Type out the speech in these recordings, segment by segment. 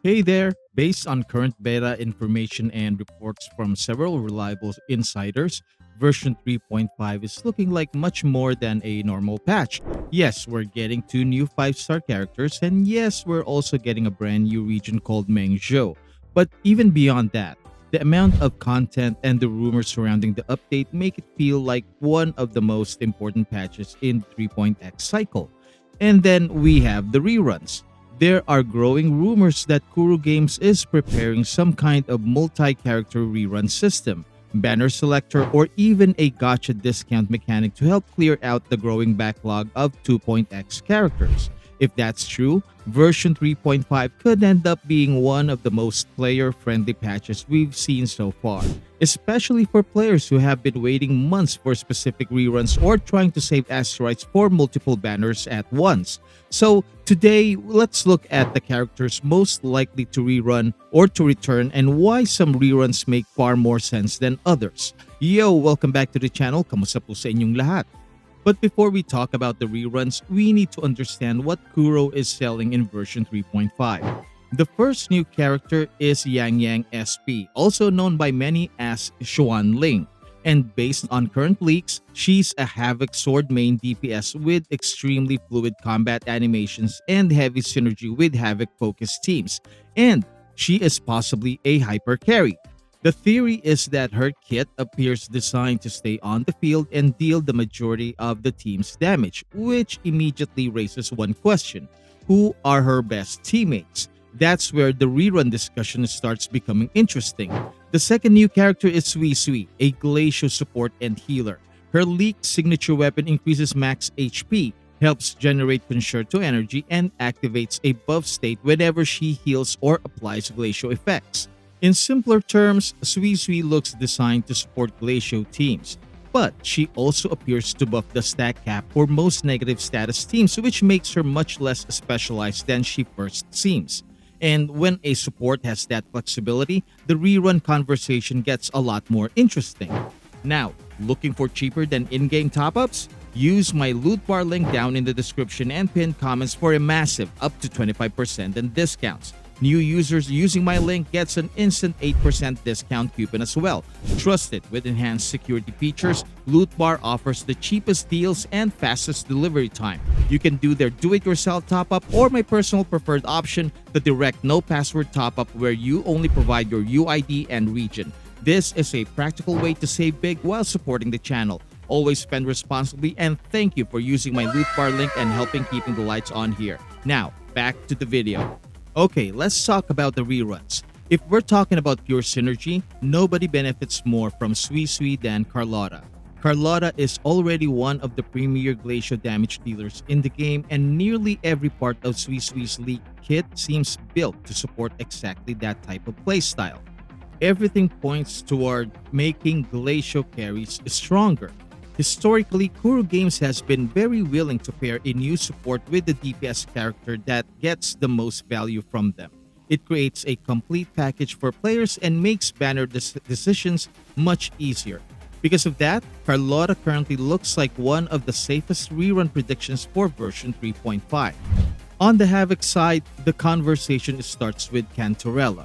Hey there! Based on current beta information and reports from several reliable insiders, version 3.5 is looking like much more than a normal patch. Yes, we're getting two new 5-star characters, and yes, we're also getting a brand new region called Mengzhou. But even beyond that, the amount of content and the rumors surrounding the update make it feel like one of the most important patches in 3.x cycle. And then we have the reruns. There are growing rumors that Kuro Games is preparing some kind of multi-character rerun system, banner selector, or even a gacha discount mechanic to help clear out the growing backlog of 2.x characters. If that's true, version 3.5 could end up being one of the most player-friendly patches we've seen so far, especially for players who have been waiting months for specific reruns or trying to save Astrites for multiple banners at once. So today, let's look at the characters most likely to rerun or to return and why some reruns make far more sense than others. Yo! Welcome back to the channel. Kamusta po sa inyong lahat? But before we talk about the reruns, we need to understand what Kuro is selling in version 3.5. The first new character is Yangyang SP, also known by many as Xuanling. And based on current leaks, she's a Havoc sword main DPS with extremely fluid combat animations and heavy synergy with Havoc focused teams. And she is possibly a hyper carry. The theory is that her kit appears designed to stay on the field and deal the majority of the team's damage, which immediately raises one question: who are her best teammates? That's where the rerun discussion starts becoming interesting. The second new character is Suisui, a Glacio support and healer. Her leaked signature weapon increases max HP, helps generate concerto energy, and activates a buff state whenever she heals or applies Glacio effects. In simpler terms, Suisui looks designed to support Glacio teams, but she also appears to buff the stack cap for most negative status teams, which makes her much less specialized than she first seems. And when a support has that flexibility, the rerun conversation gets a lot more interesting. Now, looking for cheaper than in-game top-ups? Use my LootBar link down in the description and pinned comments for a massive up to 25% in discounts. New users using my link gets an instant 8% discount coupon as well. Trusted with enhanced security features, LootBar offers the cheapest deals and fastest delivery time. You can do their do-it-yourself top-up or my personal preferred option, the direct no-password top-up where you only provide your UID and region. This is a practical way to save big while supporting the channel. Always spend responsibly, and thank you for using my LootBar link and helping keeping the lights on here. Now, back to the video. Okay, let's talk about the reruns. If we're talking about pure synergy, nobody benefits more from Suisui than Carlotta. Carlotta is already one of the premier Glacio damage dealers in the game, and nearly every part of Suisui's league kit seems built to support exactly that type of playstyle. Everything points toward making Glacio carries stronger. Historically, Kuro Games has been very willing to pair a new support with the DPS character that gets the most value from them. It creates a complete package for players and makes banner decisions much easier. Because of that, Carlotta currently looks like one of the safest rerun predictions for version 3.5. On the Havoc side, the conversation starts with Cantarella.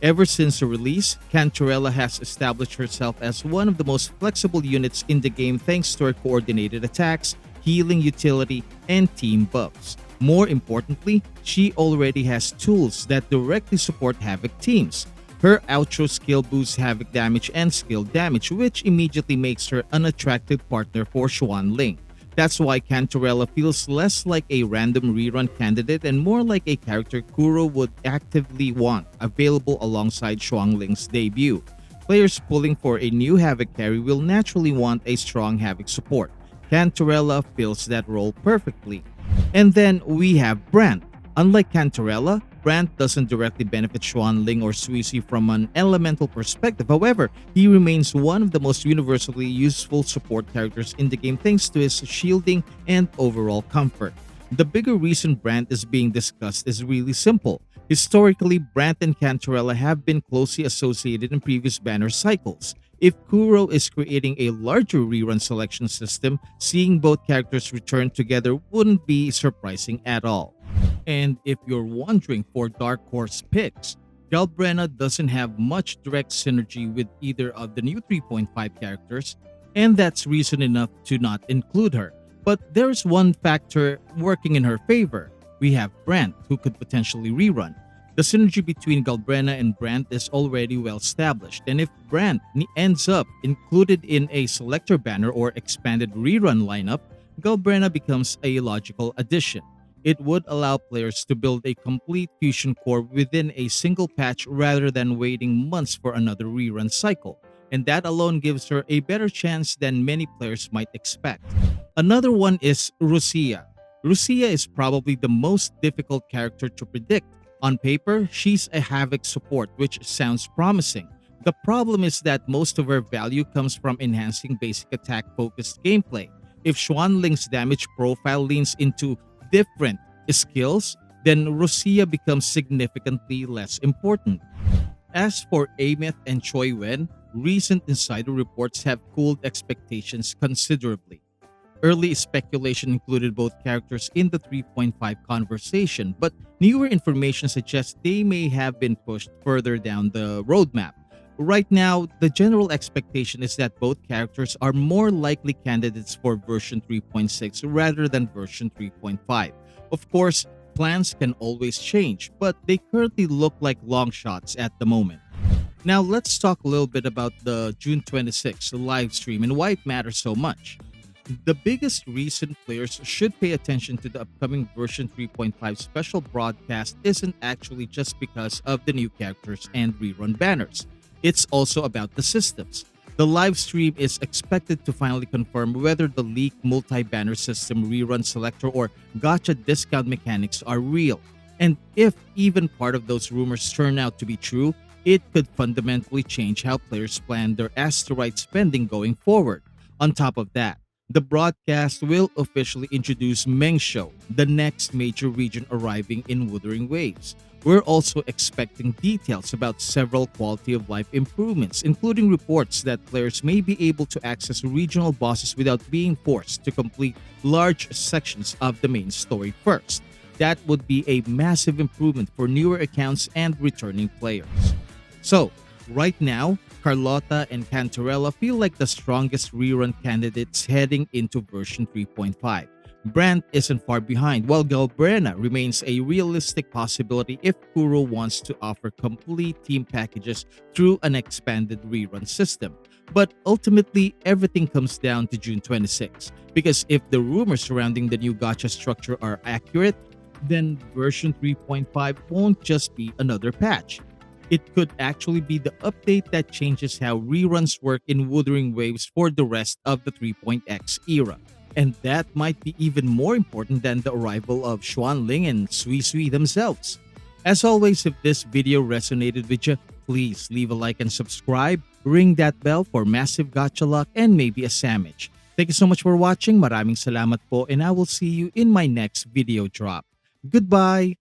Ever since the release, Cantarella has established herself as one of the most flexible units in the game thanks to her coordinated attacks, healing utility, and team buffs. More importantly, she already has tools that directly support Havoc teams. Her outro skill boosts Havoc damage and skill damage, which immediately makes her an attractive partner for Xuanling. That's why Cantarella feels less like a random rerun candidate and more like a character Kuro would actively want available alongside Xuanling's debut. Players pulling for a new Havoc carry will naturally want a strong Havoc support. Cantarella fills that role perfectly. And then we have Brandt. Unlike Cantarella, Brandt doesn't directly benefit Xuanling or Suisui from an elemental perspective. However, he remains one of the most universally useful support characters in the game thanks to his shielding and overall comfort. The bigger reason Brandt is being discussed is really simple. Historically, Brandt and Cantarella have been closely associated in previous banner cycles. If Kuro is creating a larger rerun selection system, seeing both characters return together wouldn't be surprising at all. And if you're wondering for Dark Horse picks, Galbrena doesn't have much direct synergy with either of the new 3.5 characters, and that's reason enough to not include her. But there's one factor working in her favor. We have Brandt, who could potentially rerun. The synergy between Galbrena and Brandt is already well established, and if Brandt ends up included in a selector banner or expanded rerun lineup, Galbrena becomes a logical addition. It would allow players to build a complete fusion core within a single patch rather than waiting months for another rerun cycle, and that alone gives her a better chance than many players might expect. Another one is Roccia. Roccia is probably the most difficult character to predict. On paper, she's a Havoc support, which sounds promising. The problem is that most of her value comes from enhancing basic attack-focused gameplay. If Xuanling's damage profile leans into different skills, then Roccia becomes significantly less important. As for Aemeath and Qiuyuan, recent insider reports have cooled expectations considerably. Early speculation included both characters in the 3.5 conversation, but newer information suggests they may have been pushed further down the roadmap. Right now, the general expectation is that both characters are more likely candidates for version 3.6 rather than version 3.5. Of course, plans can always change, but they currently look like long shots at the moment. Now, let's talk a little bit about the June 26th live stream and why it matters so much. The biggest reason players should pay attention to the upcoming version 3.5 special broadcast isn't actually just because of the new characters and rerun banners. It's also about the systems. The live stream is expected to finally confirm whether the leaked multi-banner system, rerun selector, or gacha discount mechanics are real. And if even part of those rumors turn out to be true, it could fundamentally change how players plan their Astrite spending going forward. On top of that, the broadcast will officially introduce Mengzhou, the next major region arriving in Wuthering Waves. We're also expecting details about several quality of life improvements, including reports that players may be able to access regional bosses without being forced to complete large sections of the main story first. That would be a massive improvement for newer accounts and returning players. So, right now, Carlotta and Cantarella feel like the strongest rerun candidates heading into version 3.5. Brandt isn't far behind, while Galbrena remains a realistic possibility if Kuro wants to offer complete team packages through an expanded rerun system. But ultimately, everything comes down to June 26, because if the rumors surrounding the new gacha structure are accurate, then version 3.5 won't just be another patch. It could actually be the update that changes how reruns work in Wuthering Waves for the rest of the 3.x era. And that might be even more important than the arrival of Xuanling and Suisui themselves. As always, if this video resonated with you, please leave a like and subscribe, ring that bell for massive gacha luck and maybe a sandwich. Thank you so much for watching, maraming salamat po, and I will see you in my next video drop. Goodbye!